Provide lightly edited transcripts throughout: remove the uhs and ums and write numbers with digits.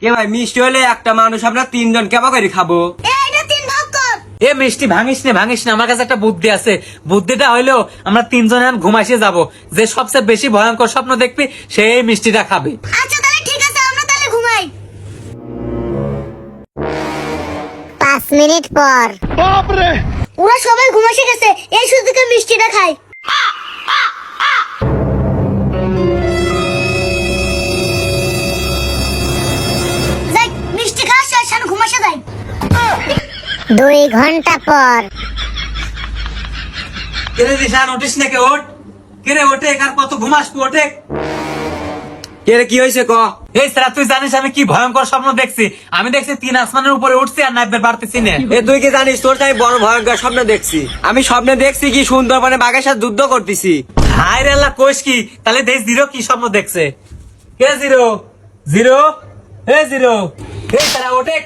কে ভাই মিষ্টি হলে একটা মানুষ আমরা তিনজন কেমন করে খাবো? এইটা তিন ভাগ কর। এ মিষ্টি ভাঙিস না, আমার কাছে একটা বুদ্ধি আছে। বুদ্ধিটা হইলো আমরা তিনজনে এখন ঘুমাইছে যাব, যে সবচেয়ে বেশি ভয়ঙ্কর স্বপ্ন দেখবি সেই মিষ্টিটা খাবে। আচ্ছা তাহলে ঠিক আছে, আমরা তাহলে ঘুমাই। 5 মিনিট পর। ওরা সবাই ঘুমাসে গেছে, এই সুযোগে মিষ্টিটা খাই। যাই, মিষ্টি খাওয়া শেষ, এখন ঘুমাসে যাই। 2 ঘন্টা পর। কেরে দিশান উঠিস না, কে ওঠ, কেরে ওঠে, আর কত ঘুমাস ওঠে। কে রে কি হয়েছে ক? এই স্যার তুই জানিস আমি কি ভয়ঙ্কর স্বপ্ন দেখছি? আমি দেখছি 3 আসমানের উপরে উঠছি আর নাইবের বাড়তেছি না। এ তুই কি জানিস তোর তাই বড় ভয়ঙ্কর স্বপ্ন দেখছি? আমি স্বপ্নে দেখছি কি সুন্দরবনে বাঘের সাথে যুদ্ধ করতেছি। হায় রে আল্লাহ, কইস কি? তাহলে দেখ জিরো কি স্বপ্ন দেখছে। কে জিরো? জিরো, এ জিরো, এই স্যার ওঠে।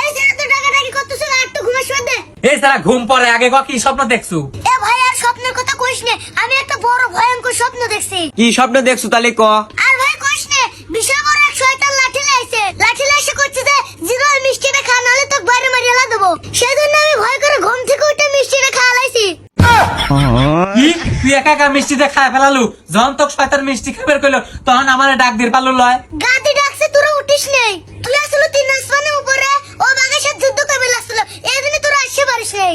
এই যে এত ডাকাডাকি করতেছ না, একটু ঘুমে শুয়ে দে। এই স্যার ঘুম পরে আগে ক কি স্বপ্ন দেখছু? এ ভাই আর স্বপ্নের কথা কইস নে, আমি একটা বড় ভয়ঙ্কর স্বপ্ন দেখছি। কি স্বপ্ন দেখছো তাহলে ক? আর ভাই কইস নে, বিশাল বড় এক শয়তান লাঠি লাইছে। লাঠি লাইছে করছে যে জিরো আর মিষ্টিটা খা, নালে তোকে বাইরে মারিয়ে লা দেবো। সেজন্য আমি ভয় করে ঘুম থেকে উঠে মিষ্টিটা খাওয়া লাইছি। কি তুই একা একা মিষ্টিটা খায় ফেলালু? যখন তোকে শয়তান মিষ্টি খাবার কইলো তখন আমারে ডাক দিয়ে পারলো লয়। গাদি ডাকছে, তোরা উঠিস নেই। তুই আসলে তিন আসমানের উপরে ও বাঘের সাথে যুদ্ধ করবে লাগছিল, এই জন্য তোরা আসতে পারিস নাই।